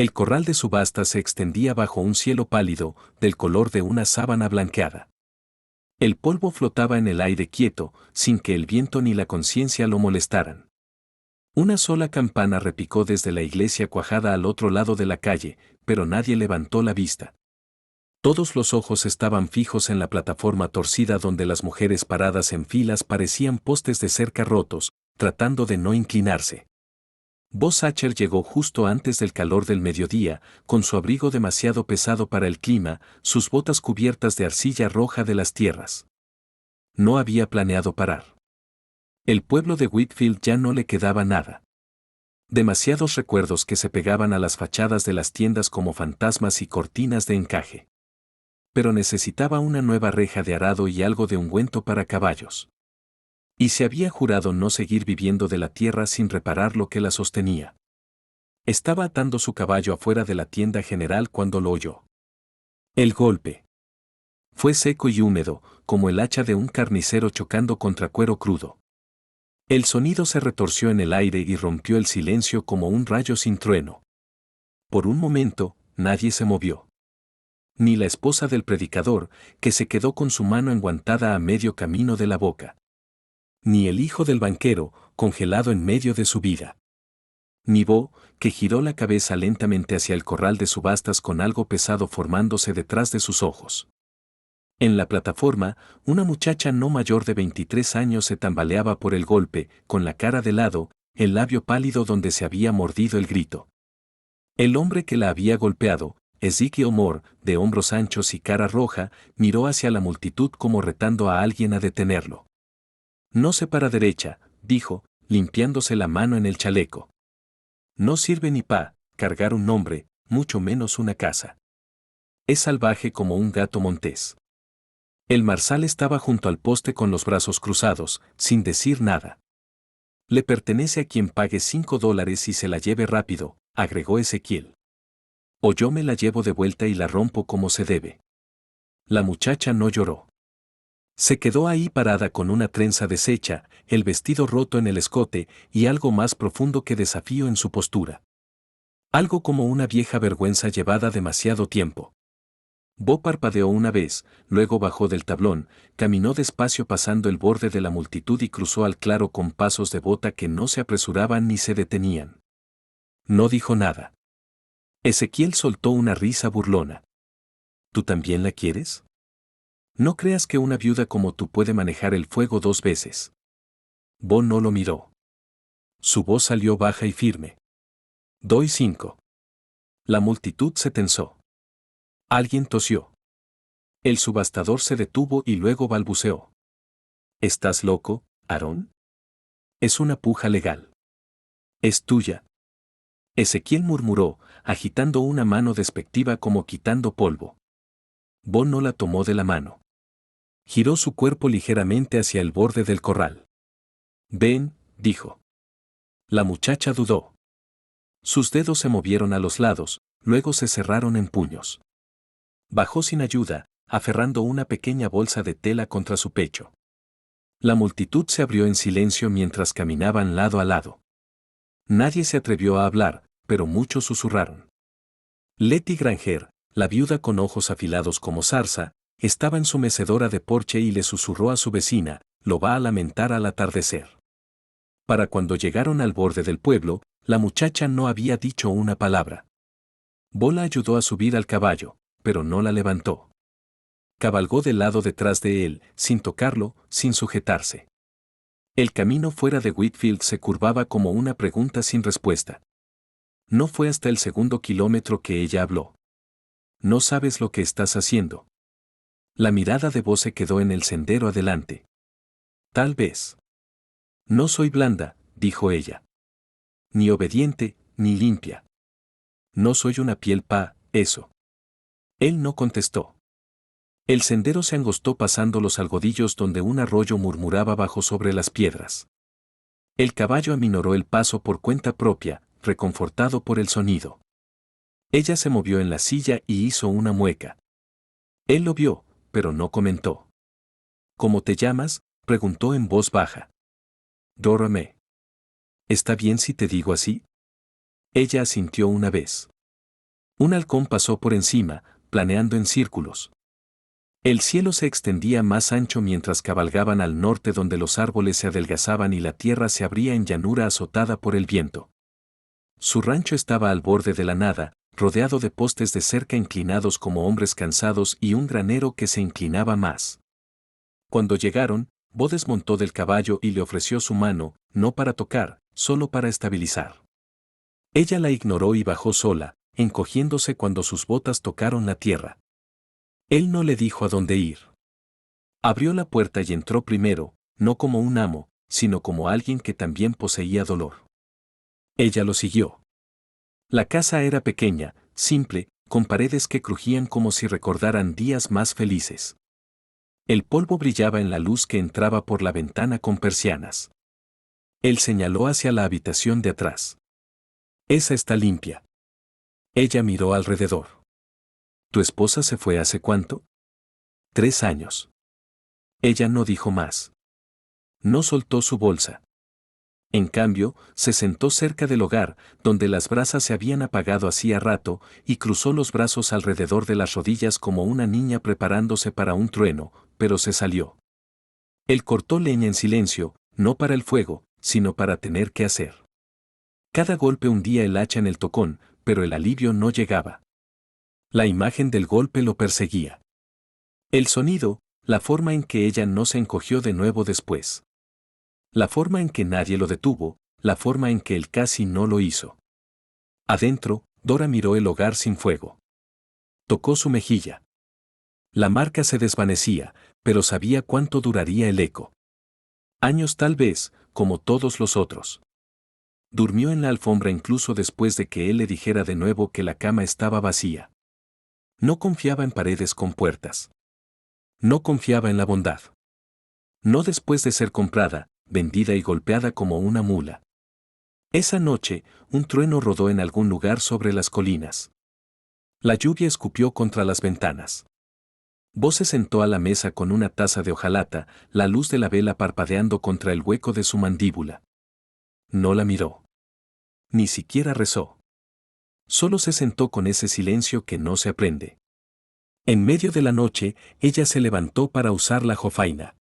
El corral de subasta se extendía bajo un cielo pálido, del color de una sábana blanqueada. El polvo flotaba en el aire quieto, sin que el viento ni la conciencia lo molestaran. Una sola campana repicó desde la iglesia cuajada al otro lado de la calle, pero nadie levantó la vista. Todos los ojos estaban fijos en la plataforma torcida donde las mujeres paradas en filas parecían postes de cerca rotos, tratando de no inclinarse. Buzz Sacher llegó justo antes del calor del mediodía, con su abrigo demasiado pesado para el clima, sus botas cubiertas de arcilla roja de las tierras. No había planeado parar. El pueblo de Whitfield ya no le quedaba nada. Demasiados recuerdos que se pegaban a las fachadas de las tiendas como fantasmas y cortinas de encaje. Pero necesitaba una nueva reja de arado y algo de ungüento para caballos. Y se había jurado no seguir viviendo de la tierra sin reparar lo que la sostenía. Estaba atando su caballo afuera de la tienda general cuando lo oyó. El golpe fue seco y húmedo, como el hacha de un carnicero chocando contra cuero crudo. El sonido se retorció en el aire y rompió el silencio como un rayo sin trueno. Por un momento, nadie se movió. Ni la esposa del predicador, que se quedó con su mano enguantada a medio camino de la boca. Ni el hijo del banquero, congelado en medio de su vida. Ni Bo, que giró la cabeza lentamente hacia el corral de subastas con algo pesado formándose detrás de sus ojos. En la plataforma, una muchacha no mayor de 23 años se tambaleaba por el golpe, con la cara de lado, el labio pálido donde se había mordido el grito. El hombre que la había golpeado, Ezekiel Moore, de hombros anchos y cara roja, miró hacia la multitud como retando a alguien a detenerlo. No se para derecha, dijo, limpiándose la mano en el chaleco. No sirve ni pa' cargar un hombre, mucho menos una casa. Es salvaje como un gato montés. El marsal estaba junto al poste con los brazos cruzados, sin decir nada. Le pertenece a quien pague $5 y se la lleve rápido, agregó Ezequiel. O yo me la llevo de vuelta y la rompo como se debe. La muchacha no lloró. Se quedó ahí parada con una trenza deshecha, el vestido roto en el escote y algo más profundo que desafío en su postura. Algo como una vieja vergüenza llevada demasiado tiempo. Bo parpadeó una vez, luego bajó del tablón, caminó despacio pasando el borde de la multitud y cruzó al claro con pasos de bota que no se apresuraban ni se detenían. No dijo nada. Ezequiel soltó una risa burlona. ¿Tú también la quieres? No creas que una viuda como tú puede manejar el fuego 2 veces. Bo no lo miró. Su voz salió baja y firme. Doy 5. La multitud se tensó. Alguien tosió. El subastador se detuvo y luego balbuceó. ¿Estás loco, Aarón? Es una puja legal. Es tuya. Ezequiel murmuró, agitando una mano despectiva como quitando polvo. Bo no la tomó de la mano. Giró su cuerpo ligeramente hacia el borde del corral. Ven, dijo. La muchacha dudó. Sus dedos se movieron a los lados, luego se cerraron en puños. Bajó sin ayuda, aferrando una pequeña bolsa de tela contra su pecho. La multitud se abrió en silencio mientras caminaban lado a lado. Nadie se atrevió a hablar, pero muchos susurraron. Letty Granger, la viuda con ojos afilados como zarza, estaba en su mecedora de porche y le susurró a su vecina, lo va a lamentar al atardecer. Para cuando llegaron al borde del pueblo, la muchacha no había dicho una palabra. Bo la ayudó a subir al caballo, pero no la levantó. Cabalgó del lado detrás de él, sin tocarlo, sin sujetarse. El camino fuera de Whitfield se curvaba como una pregunta sin respuesta. No fue hasta el segundo kilómetro que ella habló. No sabes lo que estás haciendo. La mirada de Bo se quedó en el sendero adelante. Tal vez. No soy blanda, dijo ella. Ni obediente, ni limpia. No soy una piel pa, eso. Él no contestó. El sendero se angostó pasando los algodillos donde un arroyo murmuraba bajo sobre las piedras. El caballo aminoró el paso por cuenta propia, reconfortado por el sonido. Ella se movió en la silla y hizo una mueca. Él lo vio, pero no comentó. ¿Cómo te llamas?, preguntó en voz baja. Dorame. ¿Está bien si te digo así? Ella asintió una vez. Un halcón pasó por encima, planeando en círculos. El cielo se extendía más ancho mientras cabalgaban al norte donde los árboles se adelgazaban y la tierra se abría en llanura azotada por el viento. Su rancho estaba al borde de la nada, rodeado de postes de cerca inclinados como hombres cansados y un granero que se inclinaba más. Cuando llegaron, Bo desmontó del caballo y le ofreció su mano, no para tocar, solo para estabilizar. Ella la ignoró y bajó sola, encogiéndose cuando sus botas tocaron la tierra. Él no le dijo a dónde ir. Abrió la puerta y entró primero, no como un amo, sino como alguien que también poseía dolor. Ella lo siguió. La casa era pequeña, simple, con paredes que crujían como si recordaran días más felices. El polvo brillaba en la luz que entraba por la ventana con persianas. Él señaló hacia la habitación de atrás. Esa está limpia. Ella miró alrededor. ¿Tu esposa se fue hace cuánto? 3 años. Ella no dijo más. No soltó su bolsa. En cambio, se sentó cerca del hogar, donde las brasas se habían apagado hacía rato, y cruzó los brazos alrededor de las rodillas como una niña preparándose para un trueno, pero se salió. Él cortó leña en silencio, no para el fuego, sino para tener que hacer. Cada golpe hundía el hacha en el tocón, pero el alivio no llegaba. La imagen del golpe lo perseguía. El sonido, la forma en que ella no se encogió de nuevo después. La forma en que nadie lo detuvo, la forma en que él casi no lo hizo. Adentro, Dora miró el hogar sin fuego. Tocó su mejilla. La marca se desvanecía, pero sabía cuánto duraría el eco. Años tal vez, como todos los otros. Durmió en la alfombra incluso después de que él le dijera de nuevo que la cama estaba vacía. No confiaba en paredes con puertas. No confiaba en la bondad. No después de ser comprada, vendida y golpeada como una mula. Esa noche, un trueno rodó en algún lugar sobre las colinas. La lluvia escupió contra las ventanas. Bo se sentó a la mesa con una taza de hojalata, la luz de la vela parpadeando contra el hueco de su mandíbula. No la miró. Ni siquiera rezó. Solo se sentó con ese silencio que no se aprende. En medio de la noche, ella se levantó para usar la jofaina.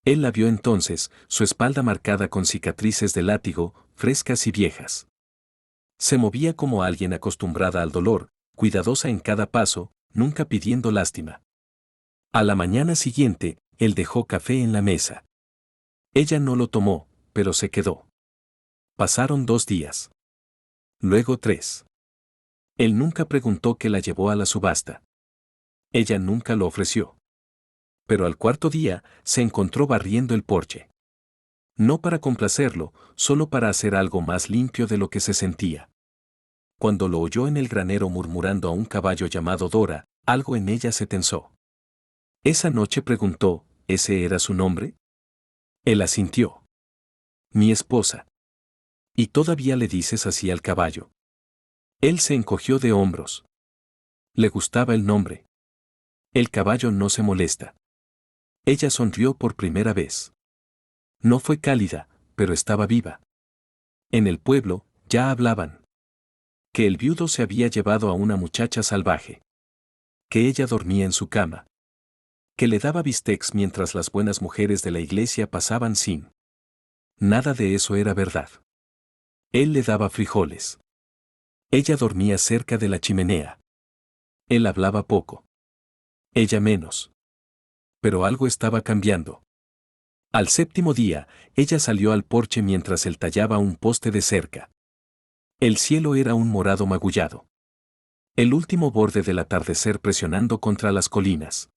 Él la vio entonces, su espalda marcada con cicatrices de látigo, frescas y viejas. Se movía como alguien acostumbrada al dolor, cuidadosa en cada paso, nunca pidiendo lástima. A la mañana siguiente, él dejó café en la mesa. Ella no lo tomó, pero se quedó. Pasaron 2 días. Luego 3. Él nunca preguntó qué la llevó a la subasta. Ella nunca lo ofreció. Pero al 4.º día, se encontró barriendo el porche. No para complacerlo, solo para hacer algo más limpio de lo que se sentía. Cuando lo oyó en el granero murmurando a un caballo llamado Dora, algo en ella se tensó. Esa noche preguntó, ¿ese era su nombre? Él asintió. Mi esposa. ¿Y todavía le dices así al caballo? Él se encogió de hombros. Le gustaba el nombre. El caballo no se molesta. Ella sonrió por primera vez. No fue cálida, pero estaba viva. En el pueblo, ya hablaban. Que el viudo se había llevado a una muchacha salvaje. Que ella dormía en su cama. Que le daba bistecs mientras las buenas mujeres de la iglesia pasaban sin. Nada de eso era verdad. Él le daba frijoles. Ella dormía cerca de la chimenea. Él hablaba poco. Ella menos. Pero algo estaba cambiando. Al 7.º día, ella salió al porche mientras él tallaba un poste de cerca. El cielo era un morado magullado. El último borde del atardecer presionando contra las colinas.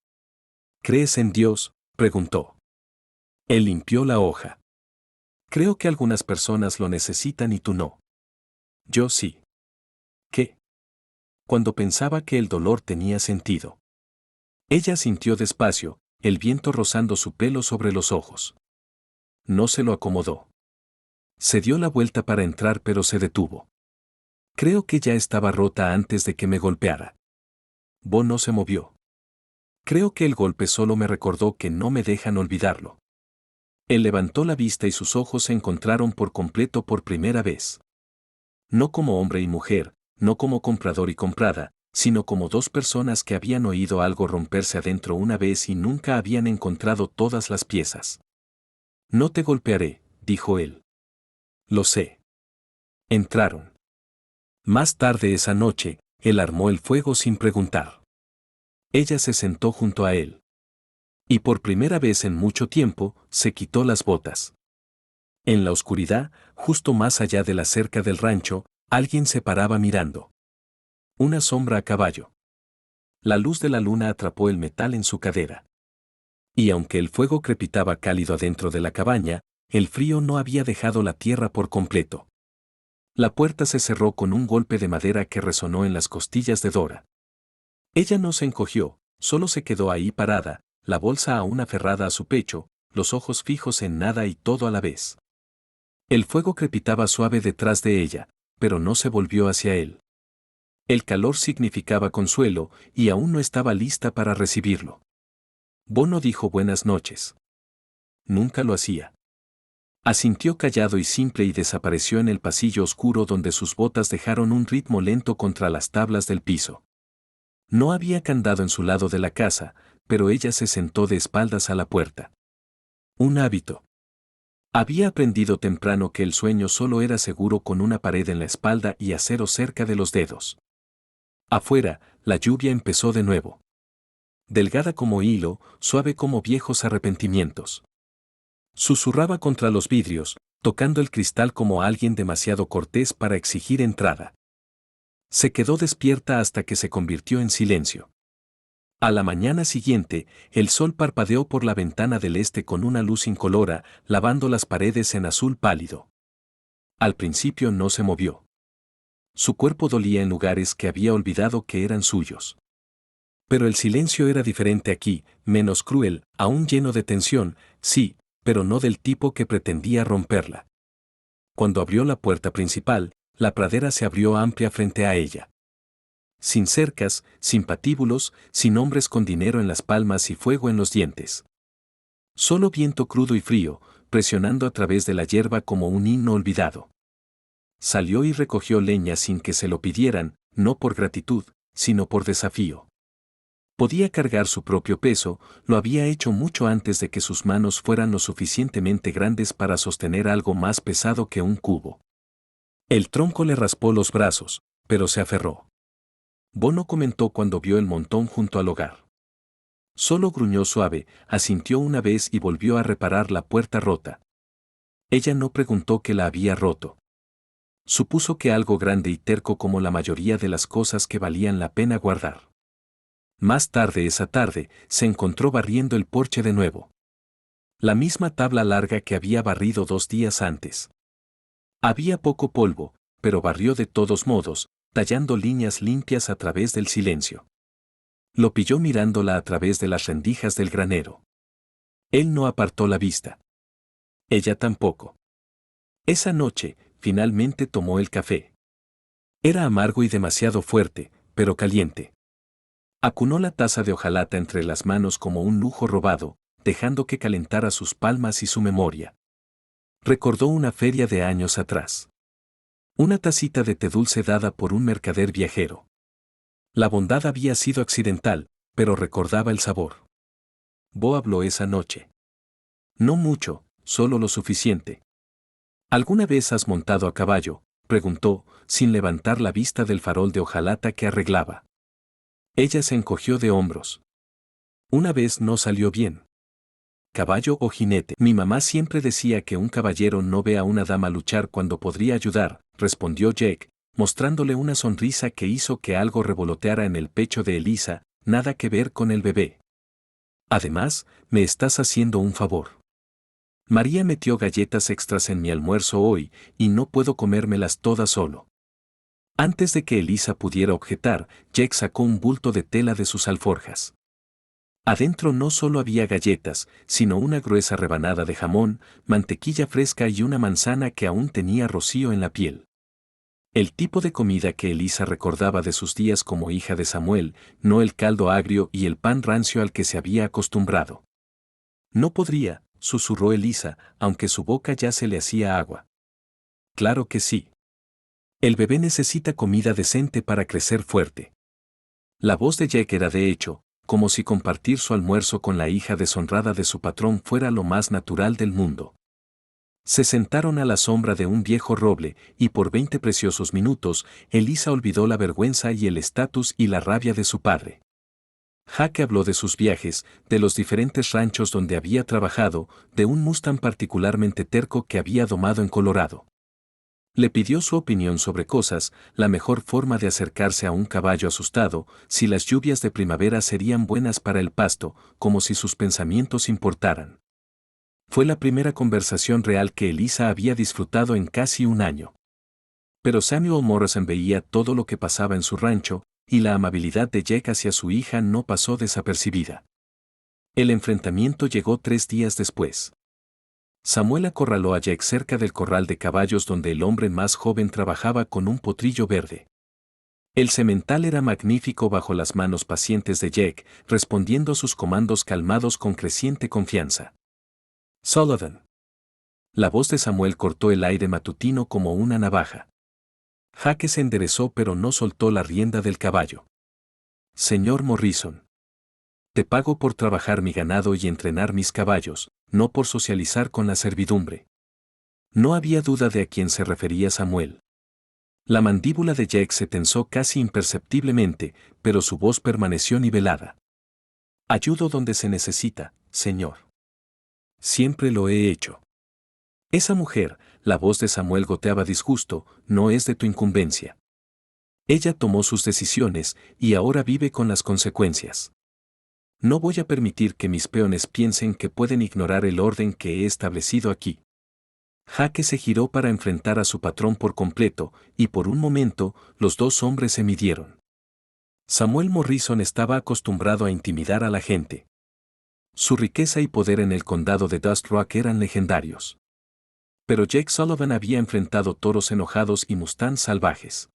¿Crees en Dios?, preguntó. Él limpió la hoja. Creo que algunas personas lo necesitan y tú no. Yo sí. ¿Qué? Cuando pensaba que el dolor tenía sentido. Ella sintió despacio, el viento rozando su pelo sobre los ojos. No se lo acomodó. Se dio la vuelta para entrar pero se detuvo. Creo que ya estaba rota antes de que me golpeara. Bo no se movió. Creo que el golpe solo me recordó que no me dejan olvidarlo. Él levantó la vista y sus ojos se encontraron por completo por primera vez. No como hombre y mujer, no como comprador y comprada, sino como dos personas que habían oído algo romperse adentro una vez y nunca habían encontrado todas las piezas. No te golpearé, dijo él. Lo sé. Entraron. Más tarde esa noche, él armó el fuego sin preguntar. Ella se sentó junto a él. Y por primera vez en mucho tiempo, se quitó las botas. En la oscuridad, justo más allá de la cerca del rancho, alguien se paraba mirando. Una sombra a caballo. La luz de la luna atrapó el metal en su cadera. Y aunque el fuego crepitaba cálido adentro de la cabaña, el frío no había dejado la tierra por completo. La puerta se cerró con un golpe de madera que resonó en las costillas de Dora. Ella no se encogió, solo se quedó ahí parada, la bolsa aún aferrada a su pecho, los ojos fijos en nada y todo a la vez. El fuego crepitaba suave detrás de ella, pero no se volvió hacia él. El calor significaba consuelo, y aún no estaba lista para recibirlo. Bo no dijo buenas noches. Nunca lo hacía. Asintió callado y simple y desapareció en el pasillo oscuro donde sus botas dejaron un ritmo lento contra las tablas del piso. No había candado en su lado de la casa, pero ella se sentó de espaldas a la puerta. Un hábito. Había aprendido temprano que el sueño solo era seguro con una pared en la espalda y acero cerca de los dedos. Afuera, la lluvia empezó de nuevo. Delgada como hilo, suave como viejos arrepentimientos. Susurraba contra los vidrios, tocando el cristal como alguien demasiado cortés para exigir entrada. Se quedó despierta hasta que se convirtió en silencio. A la mañana siguiente, el sol parpadeó por la ventana del este con una luz incolora, lavando las paredes en azul pálido. Al principio no se movió. Su cuerpo dolía en lugares que había olvidado que eran suyos. Pero el silencio era diferente aquí, menos cruel, aún lleno de tensión, sí, pero no del tipo que pretendía romperla. Cuando abrió la puerta principal, la pradera se abrió amplia frente a ella. Sin cercas, sin patíbulos, sin hombres con dinero en las palmas y fuego en los dientes. Solo viento crudo y frío, presionando a través de la hierba como un himno olvidado. Salió y recogió leña sin que se lo pidieran, no por gratitud, sino por desafío. Podía cargar su propio peso, lo había hecho mucho antes de que sus manos fueran lo suficientemente grandes para sostener algo más pesado que un cubo. El tronco le raspó los brazos, pero se aferró. Bono comentó cuando vio el montón junto al hogar. Solo gruñó suave, asintió una vez y volvió a reparar la puerta rota. Ella no preguntó qué la había roto. Supuso que algo grande y terco como la mayoría de las cosas que valían la pena guardar. Más tarde esa tarde, se encontró barriendo el porche de nuevo. La misma tabla larga que había barrido 2 días antes. Había poco polvo, pero barrió de todos modos, tallando líneas limpias a través del silencio. Lo pilló mirándola a través de las rendijas del granero. Él no apartó la vista. Ella tampoco. Esa noche, finalmente tomó el café. Era amargo y demasiado fuerte, pero caliente. Acunó la taza de hojalata entre las manos como un lujo robado, dejando que calentara sus palmas y su memoria. Recordó una feria de años atrás. Una tacita de té dulce dada por un mercader viajero. La bondad había sido accidental, pero recordaba el sabor. Bo habló esa noche. No mucho, solo lo suficiente. ¿Alguna vez has montado a caballo?, preguntó, sin levantar la vista del farol de hojalata que arreglaba. Ella se encogió de hombros. Una vez no salió bien. ¿Caballo o jinete? Mi mamá siempre decía que un caballero no ve a una dama luchar cuando podría ayudar, respondió Jake, mostrándole una sonrisa que hizo que algo revoloteara en el pecho de Elisa, nada que ver con el bebé. Además, me estás haciendo un favor. María metió galletas extras en mi almuerzo hoy, y no puedo comérmelas todas solo. Antes de que Elisa pudiera objetar, Jake sacó un bulto de tela de sus alforjas. Adentro no solo había galletas, sino una gruesa rebanada de jamón, mantequilla fresca y una manzana que aún tenía rocío en la piel. El tipo de comida que Elisa recordaba de sus días como hija de Samuel, no el caldo agrio y el pan rancio al que se había acostumbrado. No podría, susurró Elisa, aunque su boca ya se le hacía agua. Claro que sí. El bebé necesita comida decente para crecer fuerte. La voz de Jack era de hecho, como si compartir su almuerzo con la hija deshonrada de su patrón fuera lo más natural del mundo. Se sentaron a la sombra de un viejo roble, y por 20 preciosos minutos, Elisa olvidó la vergüenza y el estatus y la rabia de su padre. Jack habló de sus viajes, de los diferentes ranchos donde había trabajado, de un Mustang particularmente terco que había domado en Colorado. Le pidió su opinión sobre cosas, la mejor forma de acercarse a un caballo asustado, si las lluvias de primavera serían buenas para el pasto, como si sus pensamientos importaran. Fue la primera conversación real que Elisa había disfrutado en casi un año. Pero Samuel Morrison veía todo lo que pasaba en su rancho, y la amabilidad de Jack hacia su hija no pasó desapercibida. El enfrentamiento llegó 3 días después. Samuel acorraló a Jack cerca del corral de caballos donde el hombre más joven trabajaba con un potrillo verde. El semental era magnífico bajo las manos pacientes de Jack, respondiendo a sus comandos calmados con creciente confianza. Sullivan. La voz de Samuel cortó el aire matutino como una navaja. Jack se enderezó pero no soltó la rienda del caballo. Señor Morrison. Te pago por trabajar mi ganado y entrenar mis caballos, no por socializar con la servidumbre. No había duda de a quién se refería Samuel. La mandíbula de Jack se tensó casi imperceptiblemente, pero su voz permaneció nivelada. Ayudo donde se necesita, señor. Siempre lo he hecho. Esa mujer, la voz de Samuel goteaba disgusto, no es de tu incumbencia. Ella tomó sus decisiones y ahora vive con las consecuencias. No voy a permitir que mis peones piensen que pueden ignorar el orden que he establecido aquí. Jaque se giró para enfrentar a su patrón por completo, y por un momento, los dos hombres se midieron. Samuel Morrison estaba acostumbrado a intimidar a la gente. Su riqueza y poder en el condado de Dust Rock eran legendarios. Pero Jake Sullivan había enfrentado toros enojados y mustangs salvajes.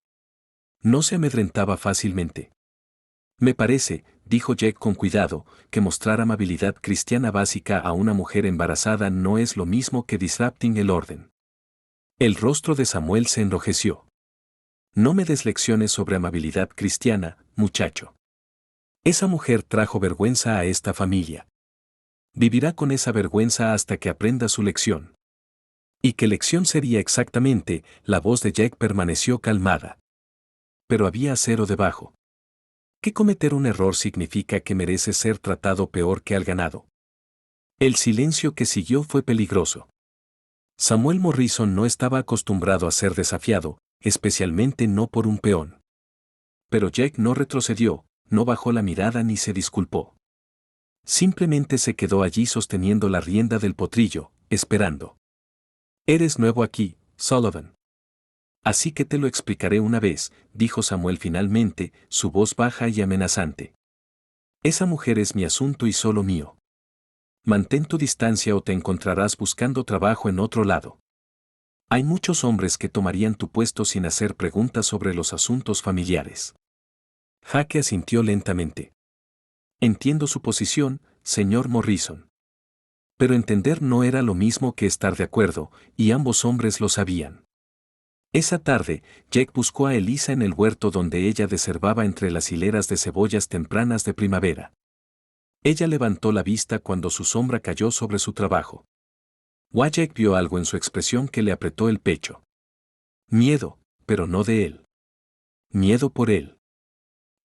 No se amedrentaba fácilmente. Me parece, dijo Jack con cuidado, que mostrar amabilidad cristiana básica a una mujer embarazada no es lo mismo que disrupting el orden. El rostro de Samuel se enrojeció. No me des lecciones sobre amabilidad cristiana, muchacho. Esa mujer trajo vergüenza a esta familia. Vivirá con esa vergüenza hasta que aprenda su lección. ¿Y qué lección sería exactamente? La voz de Jack permaneció calmada. Pero había acero debajo. ¿Qué cometer un error significa que merece ser tratado peor que al ganado? El silencio que siguió fue peligroso. Samuel Morrison no estaba acostumbrado a ser desafiado, especialmente no por un peón. Pero Jack no retrocedió, no bajó la mirada ni se disculpó. Simplemente se quedó allí sosteniendo la rienda del potrillo, esperando. Eres nuevo aquí, Sullivan. Así que te lo explicaré una vez, dijo Samuel finalmente, su voz baja y amenazante. Esa mujer es mi asunto y solo mío. Mantén tu distancia o te encontrarás buscando trabajo en otro lado. Hay muchos hombres que tomarían tu puesto sin hacer preguntas sobre los asuntos familiares. Jaque asintió lentamente. Entiendo su posición, señor Morrison. Pero entender no era lo mismo que estar de acuerdo, y ambos hombres lo sabían. Esa tarde, Jack buscó a Elisa en el huerto donde ella deservaba entre las hileras de cebollas tempranas de primavera. Ella levantó la vista cuando su sombra cayó sobre su trabajo. Jack vio algo en su expresión que le apretó el pecho. Miedo, pero no de él. Miedo por él.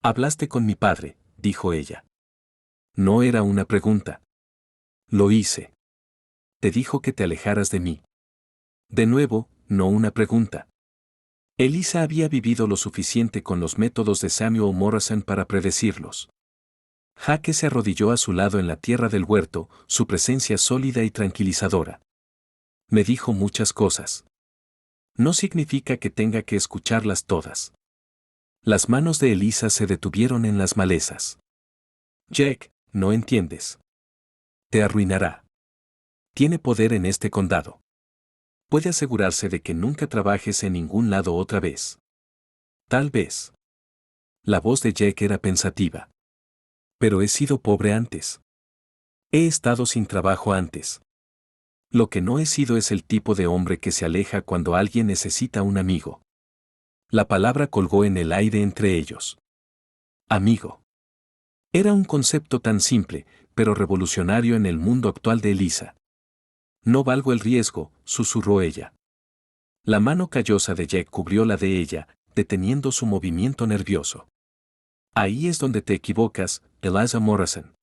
Hablaste con mi padre, dijo ella. No era una pregunta. Lo hice. Te dijo que te alejaras de mí. De nuevo, no una pregunta. Elisa había vivido lo suficiente con los métodos de Samuel Morrison para predecirlos. Jaque se arrodilló a su lado en la tierra del huerto, su presencia sólida y tranquilizadora. Me dijo muchas cosas. No significa que tenga que escucharlas todas. Las manos de Elisa se detuvieron en las malezas. Jack, no entiendes. Te arruinará. Tiene poder en este condado. Puede asegurarse de que nunca trabajes en ningún lado otra vez. Tal vez. La voz de Jack era pensativa. Pero he sido pobre antes. He estado sin trabajo antes. Lo que no he sido es el tipo de hombre que se aleja cuando alguien necesita un amigo. La palabra colgó en el aire entre ellos. Amigo. Era un concepto tan simple, pero revolucionario en el mundo actual de Elisa. No valgo el riesgo, susurró ella. La mano callosa de Jack cubrió la de ella, deteniendo su movimiento nervioso. Ahí es donde te equivocas, Eliza Morrison.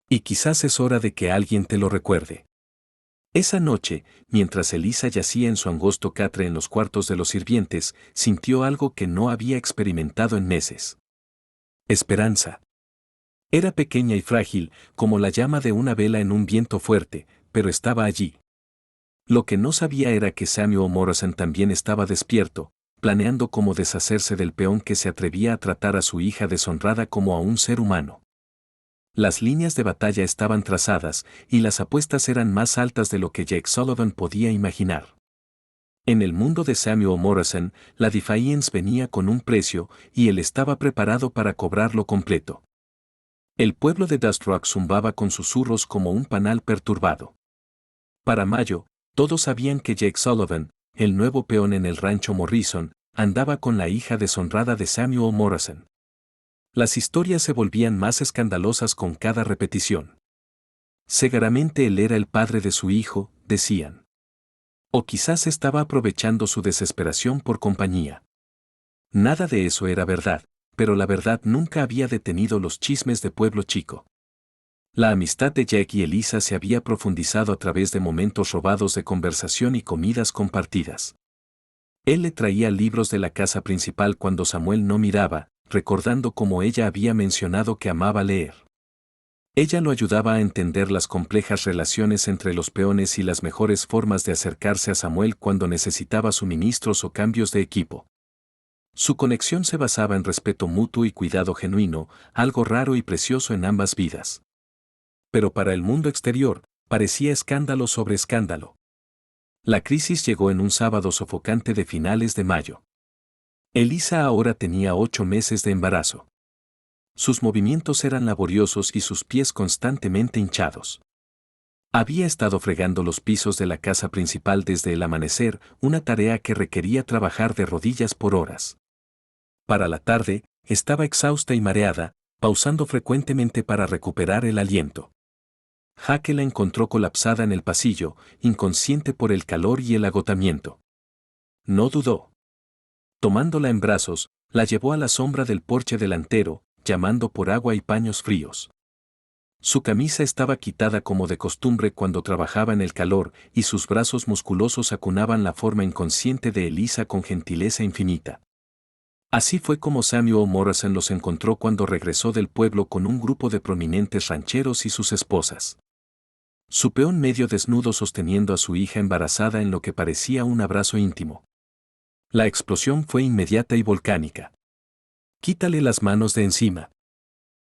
Y quizás es hora de que alguien te lo recuerde. Esa noche, mientras Elisa yacía en su angosto catre en los cuartos de los sirvientes, sintió algo que no había experimentado en meses. Esperanza. Era pequeña y frágil, como la llama de una vela en un viento fuerte, pero estaba allí. Lo que no sabía era que Samuel Morrison también estaba despierto, planeando cómo deshacerse del peón que se atrevía a tratar a su hija deshonrada como a un ser humano. Las líneas de batalla estaban trazadas, y las apuestas eran más altas de lo que Jake Sullivan podía imaginar. En el mundo de Samuel Morrison, la Defiance venía con un precio, y él estaba preparado para cobrarlo completo. El pueblo de Dust Rock zumbaba con susurros como un panal perturbado. Para mayo, todos sabían que Jake Sullivan, el nuevo peón en el rancho Morrison, andaba con la hija deshonrada de Samuel Morrison. Las historias se volvían más escandalosas con cada repetición. Seguramente él era el padre de su hijo, decían. O quizás estaba aprovechando su desesperación por compañía. Nada de eso era verdad, pero la verdad nunca había detenido los chismes de pueblo chico. La amistad de Jack y Elisa se había profundizado a través de momentos robados de conversación y comidas compartidas. Él le traía libros de la casa principal cuando Samuel no miraba, recordando cómo ella había mencionado que amaba leer. Ella lo ayudaba a entender las complejas relaciones entre los peones y las mejores formas de acercarse a Samuel cuando necesitaba suministros o cambios de equipo. Su conexión se basaba en respeto mutuo y cuidado genuino, algo raro y precioso en ambas vidas. Pero para el mundo exterior, parecía escándalo sobre escándalo. La crisis llegó en un sábado sofocante de finales de mayo. Elisa ahora tenía 8 meses de embarazo. Sus movimientos eran laboriosos y sus pies constantemente hinchados. Había estado fregando los pisos de la casa principal desde el amanecer, una tarea que requería trabajar de rodillas por horas. Para la tarde, estaba exhausta y mareada, pausando frecuentemente para recuperar el aliento. Jake la encontró colapsada en el pasillo, inconsciente por el calor y el agotamiento. No dudó. Tomándola en brazos, la llevó a la sombra del porche delantero, llamando por agua y paños fríos. Su camisa estaba quitada como de costumbre cuando trabajaba en el calor, y sus brazos musculosos acunaban la forma inconsciente de Elisa con gentileza infinita. Así fue como Samuel Morrison los encontró cuando regresó del pueblo con un grupo de prominentes rancheros y sus esposas. Su peón medio desnudo sosteniendo a su hija embarazada en lo que parecía un abrazo íntimo. La explosión fue inmediata y volcánica. Quítale las manos de encima.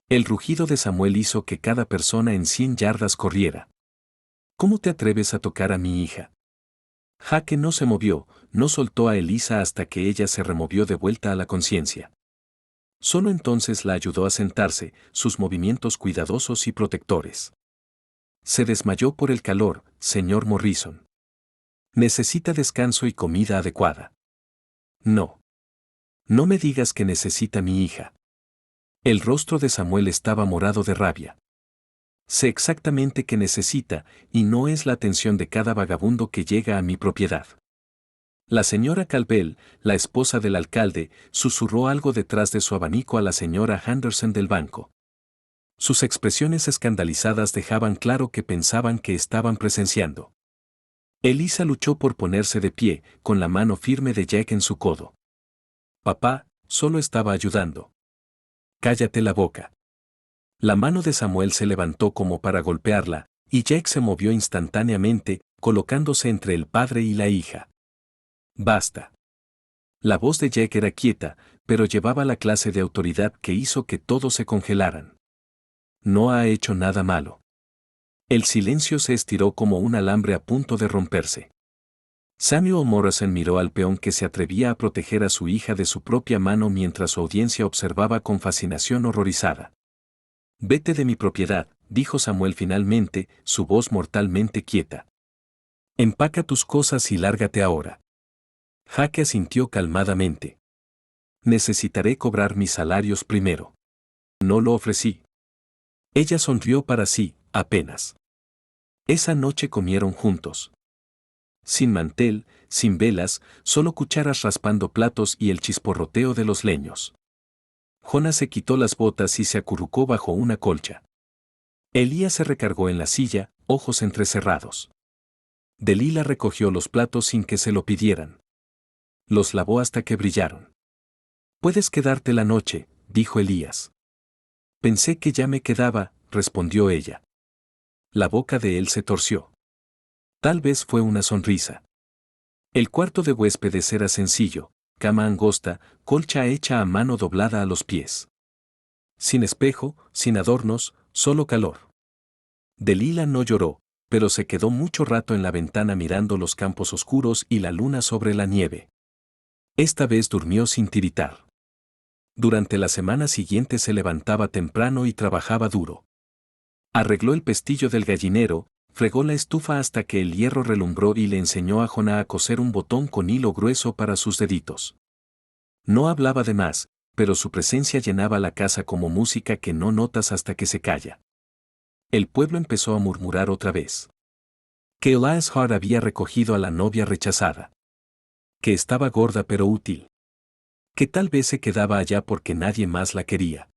El rugido de Samuel hizo que cada persona en 100 yardas corriera. ¿Cómo te atreves a tocar a mi hija? Jake no se movió, no soltó a Elisa hasta que ella se removió de vuelta a la conciencia. Solo entonces la ayudó a sentarse, sus movimientos cuidadosos y protectores. Se desmayó por el calor, señor Morrison. Necesita descanso y comida adecuada. No. No me digas que necesita mi hija. El rostro de Samuel estaba morado de rabia. Sé exactamente qué necesita, y no es la atención de cada vagabundo que llega a mi propiedad. La señora Calbell, la esposa del alcalde, susurró algo detrás de su abanico a la señora Henderson del banco. Sus expresiones escandalizadas dejaban claro que pensaban que estaban presenciando. Elisa luchó por ponerse de pie, con la mano firme de Jack en su codo. Papá, solo estaba ayudando. Cállate la boca. La mano de Samuel se levantó como para golpearla, y Jack se movió instantáneamente, colocándose entre el padre y la hija. Basta. La voz de Jack era quieta, pero llevaba la clase de autoridad que hizo que todos se congelaran. No ha hecho nada malo. El silencio se estiró como un alambre a punto de romperse. Samuel Morrison miró al peón que se atrevía a proteger a su hija de su propia mano mientras su audiencia observaba con fascinación horrorizada. Vete de mi propiedad, dijo Samuel finalmente, su voz mortalmente quieta. Empaca tus cosas y lárgate ahora. Jake asintió calmadamente. Necesitaré cobrar mis salarios primero. No lo ofrecí. Ella sonrió para sí, apenas. Esa noche comieron juntos. Sin mantel, sin velas, solo cucharas raspando platos y el chisporroteo de los leños. Jonah se quitó las botas y se acurrucó bajo una colcha. Elías se recargó en la silla, ojos entrecerrados. Delila recogió los platos sin que se lo pidieran. Los lavó hasta que brillaron. «Puedes quedarte la noche», dijo Elías. «Pensé que ya me quedaba», respondió ella. La boca de él se torció. Tal vez fue una sonrisa. El cuarto de huéspedes era sencillo, cama angosta, colcha hecha a mano doblada a los pies. Sin espejo, sin adornos, solo calor. Delila no lloró, pero se quedó mucho rato en la ventana mirando los campos oscuros y la luna sobre la nieve. Esta vez durmió sin tiritar. Durante la semana siguiente se levantaba temprano y trabajaba duro. Arregló el pestillo del gallinero, fregó la estufa hasta que el hierro relumbró y le enseñó a Jonah a coser un botón con hilo grueso para sus deditos. No hablaba de más, pero su presencia llenaba la casa como música que no notas hasta que se calla. El pueblo empezó a murmurar otra vez. Que Elias Hart había recogido a la novia rechazada. Que estaba gorda pero útil. Que tal vez se quedaba allá porque nadie más la quería.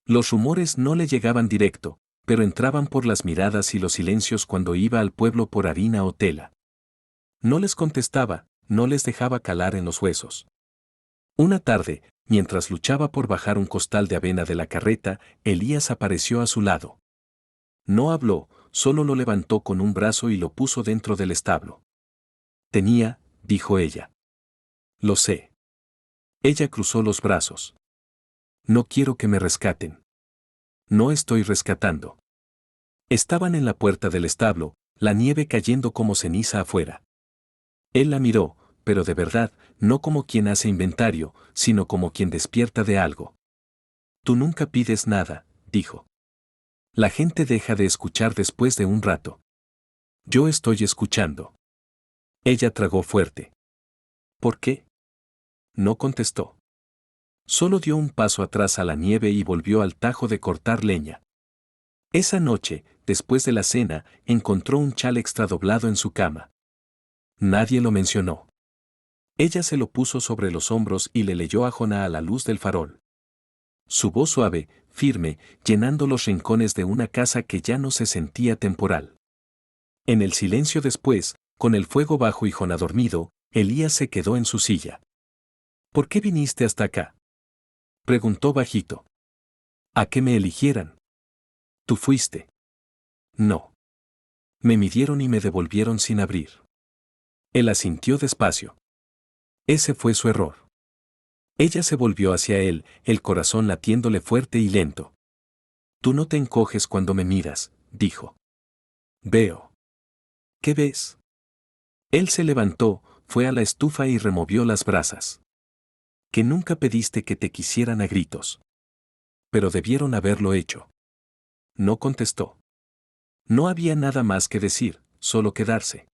Los rumores no le llegaban directo, pero entraban por las miradas y los silencios cuando iba al pueblo por harina o tela. No les contestaba, no les dejaba calar en los huesos. Una tarde, mientras luchaba por bajar un costal de avena de la carreta, Elías apareció a su lado. No habló, solo lo levantó con un brazo y lo puso dentro del establo. «Tenía», dijo ella. «Lo sé». Ella cruzó los brazos. «No quiero que me rescaten». «No estoy rescatando». Estaban en la puerta del establo, la nieve cayendo como ceniza afuera. Él la miró, pero de verdad, no como quien hace inventario, sino como quien despierta de algo. «Tú nunca pides nada», dijo. «La gente deja de escuchar después de un rato». «Yo estoy escuchando». Ella tragó fuerte. «¿Por qué?». No contestó. Solo dio un paso atrás a la nieve y volvió al tajo de cortar leña. Esa noche, después de la cena, encontró un chal extra doblado en su cama. Nadie lo mencionó. Ella se lo puso sobre los hombros y le leyó a Jonah a la luz del farol. Su voz suave, firme, llenando los rincones de una casa que ya no se sentía temporal. En el silencio después, con el fuego bajo y Jonah dormido, Elías se quedó en su silla. «¿Por qué viniste hasta acá?», preguntó bajito. «¿A que me eligieran?». «¿Tú fuiste?». «No». «Me midieron y me devolvieron sin abrir». Él asintió despacio. Ese fue su error. Ella se volvió hacia él, el corazón latiéndole fuerte y lento. «Tú no te encoges cuando me miras», dijo. «Veo». «¿Qué ves?». Él se levantó, fue a la estufa y removió las brasas. «Que nunca pediste que te quisieran a gritos». «Pero debieron haberlo hecho». No contestó. No había nada más que decir, solo quedarse.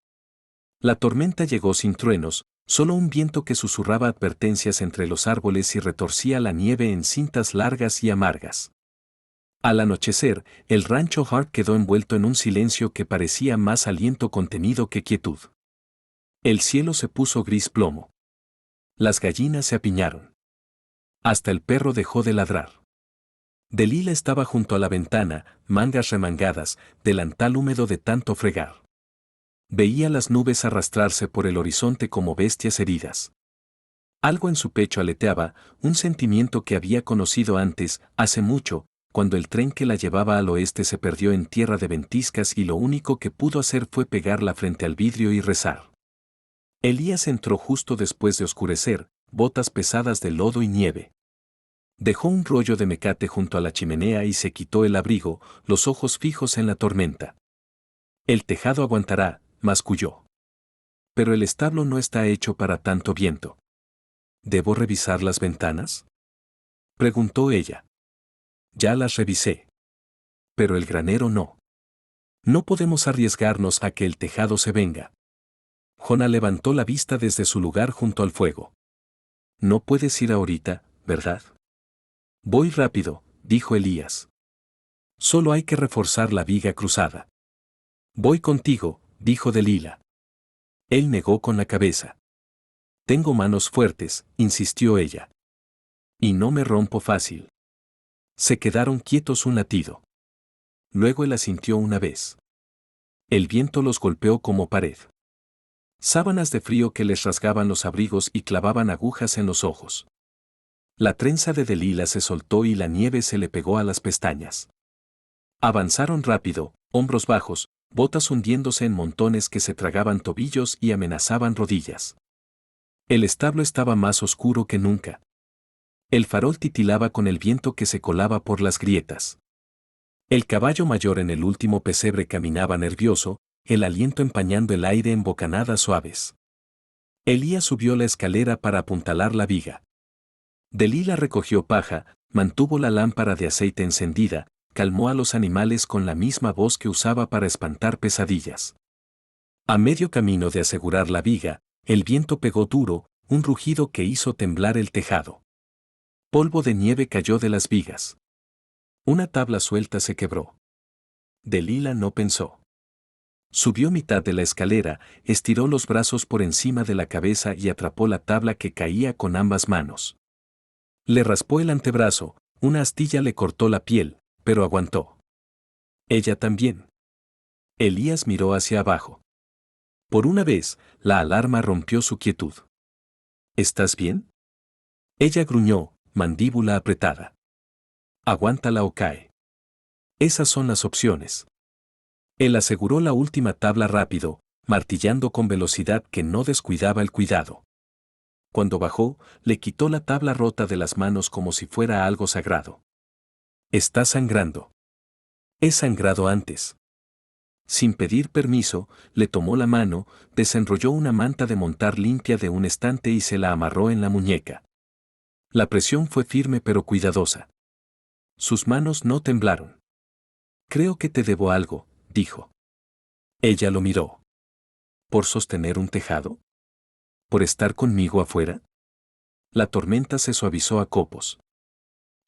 La tormenta llegó sin truenos, solo un viento que susurraba advertencias entre los árboles y retorcía la nieve en cintas largas y amargas. Al anochecer, el rancho Hart quedó envuelto en un silencio que parecía más aliento contenido que quietud. El cielo se puso gris plomo. Las gallinas se apiñaron. Hasta el perro dejó de ladrar. Delila estaba junto a la ventana, mangas remangadas, delantal húmedo de tanto fregar. Veía las nubes arrastrarse por el horizonte como bestias heridas. Algo en su pecho aleteaba, un sentimiento que había conocido antes, hace mucho, cuando el tren que la llevaba al oeste se perdió en tierra de ventiscas y lo único que pudo hacer fue pegarla frente al vidrio y rezar. Elías entró justo después de oscurecer, botas pesadas de lodo y nieve. Dejó un rollo de mecate junto a la chimenea y se quitó el abrigo, los ojos fijos en la tormenta. «El tejado aguantará», masculló. «Pero el establo no está hecho para tanto viento». «¿Debo revisar las ventanas?», preguntó ella. «Ya las revisé». «Pero el granero no. No podemos arriesgarnos a que el tejado se venga». Jonah levantó la vista desde su lugar junto al fuego. No puedes ir ahorita, ¿verdad? Voy rápido, dijo Elías. Solo hay que reforzar la viga cruzada. Voy contigo, dijo Delila. Él negó con la cabeza. Tengo manos fuertes, insistió ella. Y no me rompo fácil. Se quedaron quietos un latido. Luego él asintió una vez. El viento los golpeó como pared. Sábanas de frío que les rasgaban los abrigos y clavaban agujas en los ojos. La trenza de Delila se soltó y la nieve se le pegó a las pestañas. Avanzaron rápido, hombros bajos, botas hundiéndose en montones que se tragaban tobillos y amenazaban rodillas. El establo estaba más oscuro que nunca. El farol titilaba con el viento que se colaba por las grietas. El caballo mayor en el último pesebre caminaba nervioso, el aliento empañando el aire en bocanadas suaves. Elías subió la escalera para apuntalar la viga. Delila recogió paja, mantuvo la lámpara de aceite encendida, calmó a los animales con la misma voz que usaba para espantar pesadillas. A medio camino de asegurar la viga, el viento pegó duro, un rugido que hizo temblar el tejado. Polvo de nieve cayó de las vigas. Una tabla suelta se quebró. Delila no pensó. Subió mitad de la escalera, estiró los brazos por encima de la cabeza y atrapó la tabla que caía con ambas manos. Le raspó el antebrazo, una astilla le cortó la piel, pero aguantó. Ella también. Elías miró hacia abajo. Por una vez, la alarma rompió su quietud. ¿Estás bien? Ella gruñó, mandíbula apretada. Aguántala o cae. Esas son las opciones. Él aseguró la última tabla rápido, martillando con velocidad que no descuidaba el cuidado. Cuando bajó, le quitó la tabla rota de las manos como si fuera algo sagrado. Está sangrando. He sangrado antes. Sin pedir permiso, le tomó la mano, desenrolló una manta de montar limpia de un estante y se la amarró en la muñeca. La presión fue firme pero cuidadosa. Sus manos no temblaron. Creo que te debo algo, dijo. Ella lo miró. ¿Por sostener un tejado? ¿Por estar conmigo afuera? La tormenta se suavizó a copos.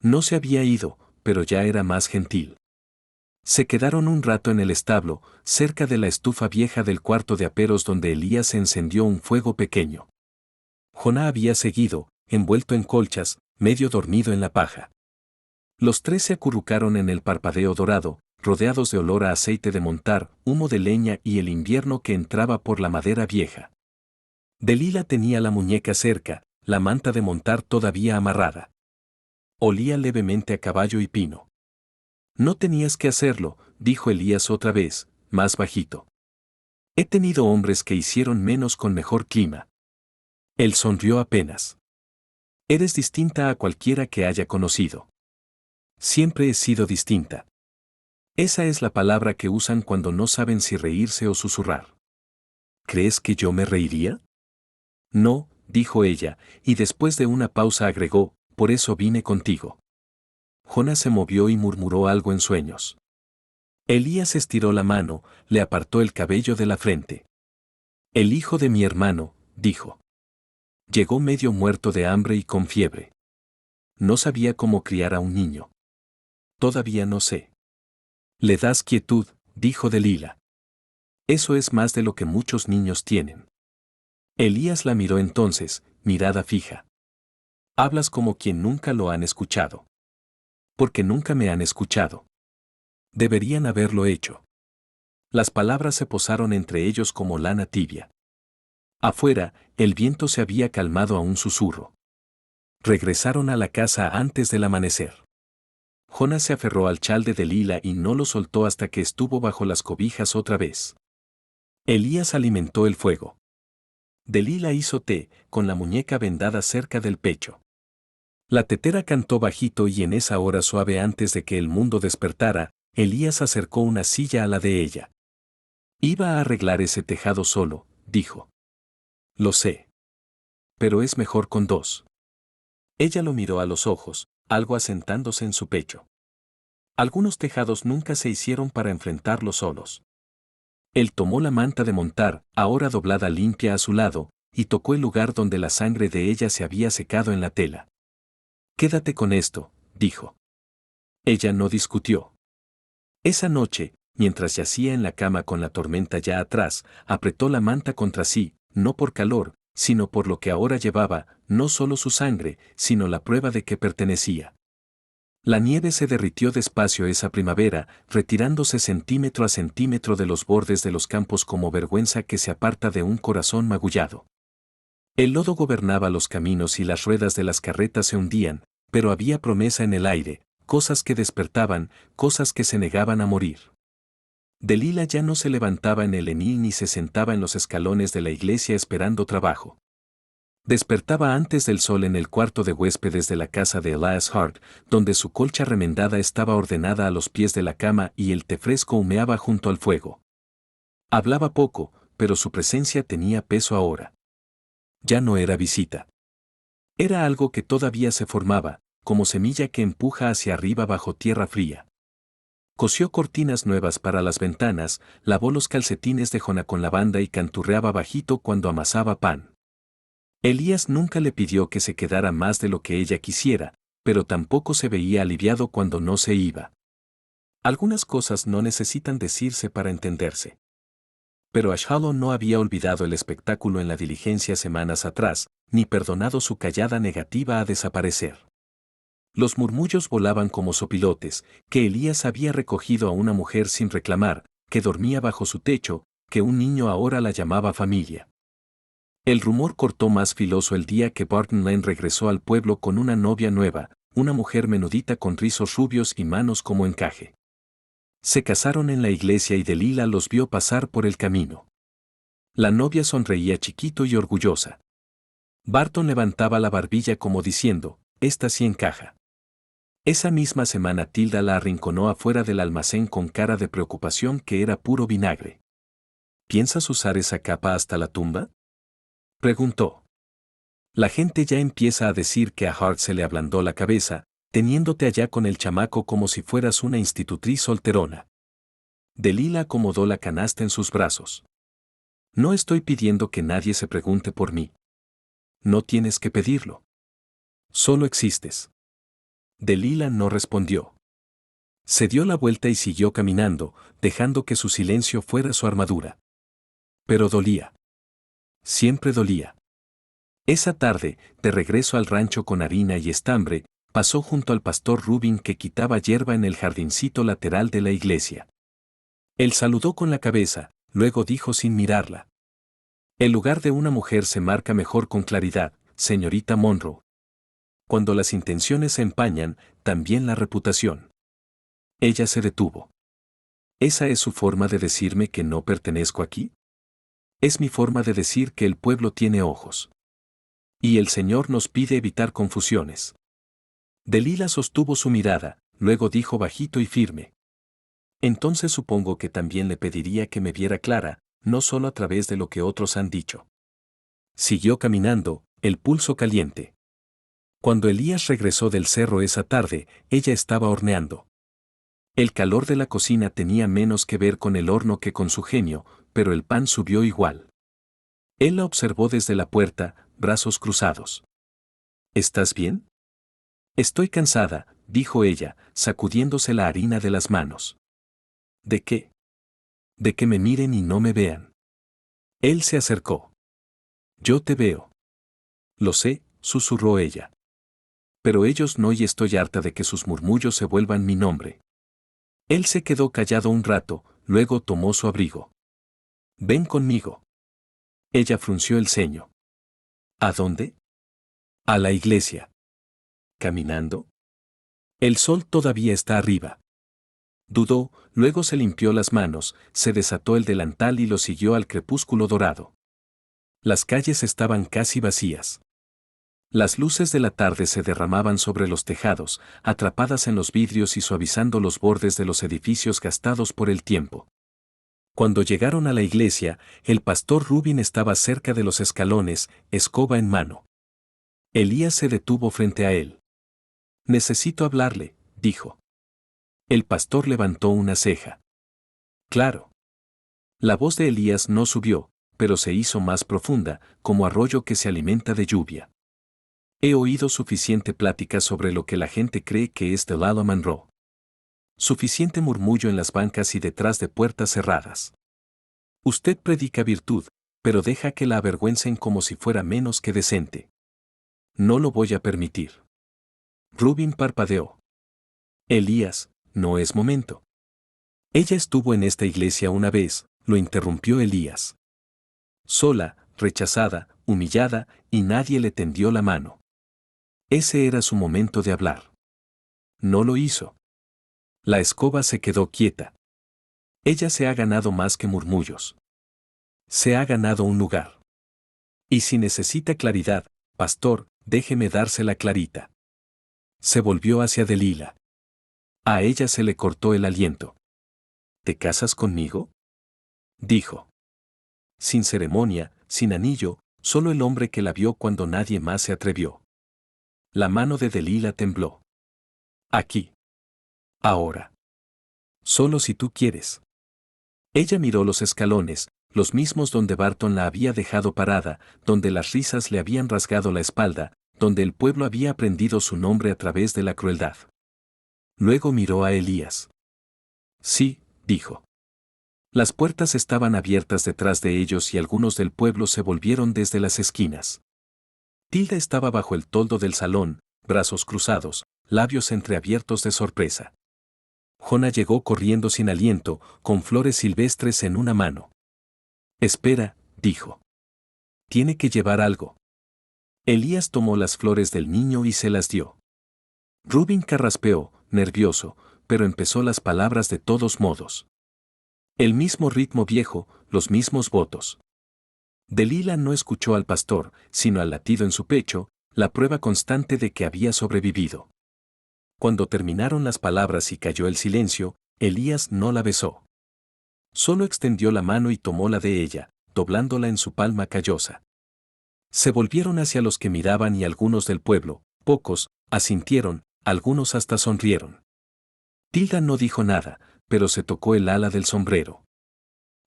No se había ido, pero ya era más gentil. Se quedaron un rato en el establo, cerca de la estufa vieja del cuarto de aperos donde Elías encendió un fuego pequeño. Jonás había seguido, envuelto en colchas, medio dormido en la paja. Los tres se acurrucaron en el parpadeo dorado, rodeados de olor a aceite de montar, humo de leña y el invierno que entraba por la madera vieja. Delila tenía la muñeca cerca, la manta de montar todavía amarrada. Olía levemente a caballo y pino. No tenías que hacerlo, dijo Elías otra vez, más bajito. He tenido hombres que hicieron menos con mejor clima. Él sonrió apenas. Eres distinta a cualquiera que haya conocido. Siempre he sido distinta. Esa es la palabra que usan cuando no saben si reírse o susurrar. ¿Crees que yo me reiría? No, dijo ella, y después de una pausa agregó, por eso vine contigo. Jonás se movió y murmuró algo en sueños. Elías estiró la mano, le apartó el cabello de la frente. El hijo de mi hermano, dijo. Llegó medio muerto de hambre y con fiebre. No sabía cómo criar a un niño. Todavía no sé. Le das quietud, dijo Delila. Eso es más de lo que muchos niños tienen. Elías la miró entonces, mirada fija. Hablas como quien nunca lo han escuchado. Porque nunca me han escuchado. Deberían haberlo hecho. Las palabras se posaron entre ellos como lana tibia. Afuera, el viento se había calmado a un susurro. Regresaron a la casa antes del amanecer. Jonás se aferró al chal de Delila y no lo soltó hasta que estuvo bajo las cobijas otra vez. Elías alimentó el fuego. Delila hizo té, con la muñeca vendada cerca del pecho. La tetera cantó bajito y en esa hora suave antes de que el mundo despertara, Elías acercó una silla a la de ella. Iba a arreglar ese tejado solo, dijo. Lo sé. Pero es mejor con dos. Ella lo miró a los ojos, algo asentándose en su pecho. Algunos tejados nunca se hicieron para enfrentarlos solos. Él tomó la manta de montar, ahora doblada limpia a su lado, y tocó el lugar donde la sangre de ella se había secado en la tela. «Quédate con esto», dijo. Ella no discutió. Esa noche, mientras yacía en la cama con la tormenta ya atrás, apretó la manta contra sí, no por calor, sino por lo que ahora llevaba, no solo su sangre, sino la prueba de que pertenecía. La nieve se derritió despacio esa primavera, retirándose centímetro a centímetro de los bordes de los campos como vergüenza que se aparta de un corazón magullado. El lodo gobernaba los caminos y las ruedas de las carretas se hundían, pero había promesa en el aire, cosas que despertaban, cosas que se negaban a morir. Delila ya no se levantaba en el Enil ni se sentaba en los escalones de la iglesia esperando trabajo. Despertaba antes del sol en el cuarto de huéspedes de la casa de Elias Hart, donde su colcha remendada estaba ordenada a los pies de la cama y el té fresco humeaba junto al fuego. Hablaba poco, pero su presencia tenía peso ahora. Ya no era visita. Era algo que todavía se formaba, como semilla que empuja hacia arriba bajo tierra fría. Cosió cortinas nuevas para las ventanas, lavó los calcetines de Jona con lavanda y canturreaba bajito cuando amasaba pan. Elías nunca le pidió que se quedara más de lo que ella quisiera, pero tampoco se veía aliviado cuando no se iba. Algunas cosas no necesitan decirse para entenderse. Pero Ashalon no había olvidado el espectáculo en la diligencia semanas atrás, ni perdonado su callada negativa a desaparecer. Los murmullos volaban como sopilotes, que Elías había recogido a una mujer sin reclamar, que dormía bajo su techo, que un niño ahora la llamaba familia. El rumor cortó más filoso el día que Barton Lane regresó al pueblo con una novia nueva, una mujer menudita con rizos rubios y manos como encaje. Se casaron en la iglesia y Delila los vio pasar por el camino. La novia sonreía chiquito y orgullosa. Barton levantaba la barbilla como diciendo, «Esta sí encaja». Esa misma semana Tilda la arrinconó afuera del almacén con cara de preocupación que era puro vinagre. «¿Piensas usar esa capa hasta la tumba?», preguntó. «La gente ya empieza a decir que a Hart se le ablandó la cabeza, teniéndote allá con el chamaco como si fueras una institutriz solterona». Delila acomodó la canasta en sus brazos. «No estoy pidiendo que nadie se pregunte por mí. No tienes que pedirlo. Solo existes». Delila no respondió. Se dio la vuelta y siguió caminando, dejando que su silencio fuera su armadura. Pero dolía. Siempre dolía. Esa tarde, de regreso al rancho con harina y estambre, pasó junto al pastor Rubin que quitaba hierba en el jardincito lateral de la iglesia. Él saludó con la cabeza, luego dijo sin mirarla. «El lugar de una mujer se marca mejor con claridad, señorita Monroe. Cuando las intenciones se empañan, también la reputación». Ella se detuvo. ¿Esa es su forma de decirme que no pertenezco aquí? Es mi forma de decir que el pueblo tiene ojos. Y el Señor nos pide evitar confusiones. Delila sostuvo su mirada, luego dijo bajito y firme. Entonces supongo que también le pediría que me viera clara, no solo a través de lo que otros han dicho. Siguió caminando, el pulso caliente. Cuando Elías regresó del cerro esa tarde, ella estaba horneando. El calor de la cocina tenía menos que ver con el horno que con su genio, pero el pan subió igual. Él la observó desde la puerta, brazos cruzados. ¿Estás bien? Estoy cansada, dijo ella, sacudiéndose la harina de las manos. ¿De qué? De que me miren y no me vean. Él se acercó. Yo te veo. Lo sé, susurró ella. Pero ellos no y estoy harta de que sus murmullos se vuelvan mi nombre. Él se quedó callado un rato, luego tomó su abrigo. Ven conmigo. Ella frunció el ceño. ¿A dónde? A la iglesia. ¿Caminando? El sol todavía está arriba. Dudó, luego se limpió las manos, se desató el delantal y lo siguió al crepúsculo dorado. Las calles estaban casi vacías. Las luces de la tarde se derramaban sobre los tejados, atrapadas en los vidrios y suavizando los bordes de los edificios gastados por el tiempo. Cuando llegaron a la iglesia, el pastor Rubin estaba cerca de los escalones, escoba en mano. Elías se detuvo frente a él. «Necesito hablarle», dijo. El pastor levantó una ceja. «Claro». La voz de Elías no subió, pero se hizo más profunda, como arroyo que se alimenta de lluvia. He oído suficiente plática sobre lo que la gente cree que es Delilah Monroe. Suficiente murmullo en las bancas y detrás de puertas cerradas. Usted predica virtud, pero deja que la avergüencen como si fuera menos que decente. No lo voy a permitir. Rubin parpadeó. Elías, no es momento. Ella estuvo en esta iglesia una vez, lo interrumpió Elías. Sola, rechazada, humillada, y nadie le tendió la mano. Ese era su momento de hablar. No lo hizo. La escoba se quedó quieta. Ella se ha ganado más que murmullos. Se ha ganado un lugar. Y si necesita claridad, pastor, déjeme dársela clarita. Se volvió hacia Delilah. A ella se le cortó el aliento. ¿Te casas conmigo?, dijo. Sin ceremonia, sin anillo, solo el hombre que la vio cuando nadie más se atrevió. La mano de Delilah tembló. Aquí. Ahora. Solo si tú quieres. Ella miró los escalones, los mismos donde Barton la había dejado parada, donde las risas le habían rasgado la espalda, donde el pueblo había aprendido su nombre a través de la crueldad. Luego miró a Elías. Sí, dijo. Las puertas estaban abiertas detrás de ellos y algunos del pueblo se volvieron desde las esquinas. Tilda estaba bajo el toldo del salón, brazos cruzados, labios entreabiertos de sorpresa. Jonah llegó corriendo sin aliento, con flores silvestres en una mano. Espera, dijo. Tiene que llevar algo. Elías tomó las flores del niño y se las dio. Rubin carraspeó, nervioso, pero empezó las palabras de todos modos. El mismo ritmo viejo, los mismos votos. Delilah no escuchó al pastor, sino al latido en su pecho, la prueba constante de que había sobrevivido. Cuando terminaron las palabras y cayó el silencio, Elías no la besó. Solo extendió la mano y tomó la de ella, doblándola en su palma callosa. Se volvieron hacia los que miraban y algunos del pueblo, pocos, asintieron, algunos hasta sonrieron. Tilda no dijo nada, pero se tocó el ala del sombrero.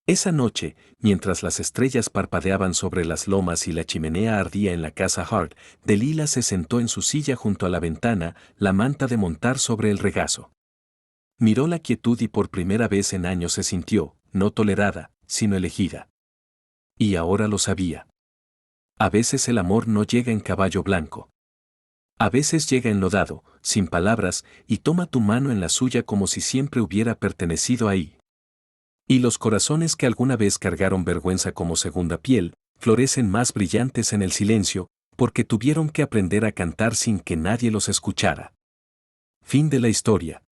Esa noche, mientras las estrellas parpadeaban sobre las lomas y la chimenea ardía en la casa Hart, Delilah se sentó en su silla junto a la ventana, la manta de montar sobre el regazo. Miró la quietud y por primera vez en años se sintió, no tolerada, sino elegida. Y ahora lo sabía. A veces el amor no llega en caballo blanco. A veces llega enlodado, sin palabras, y toma tu mano en la suya como si siempre hubiera pertenecido ahí. Y los corazones que alguna vez cargaron vergüenza como segunda piel, florecen más brillantes en el silencio, porque tuvieron que aprender a cantar sin que nadie los escuchara. Fin de la historia.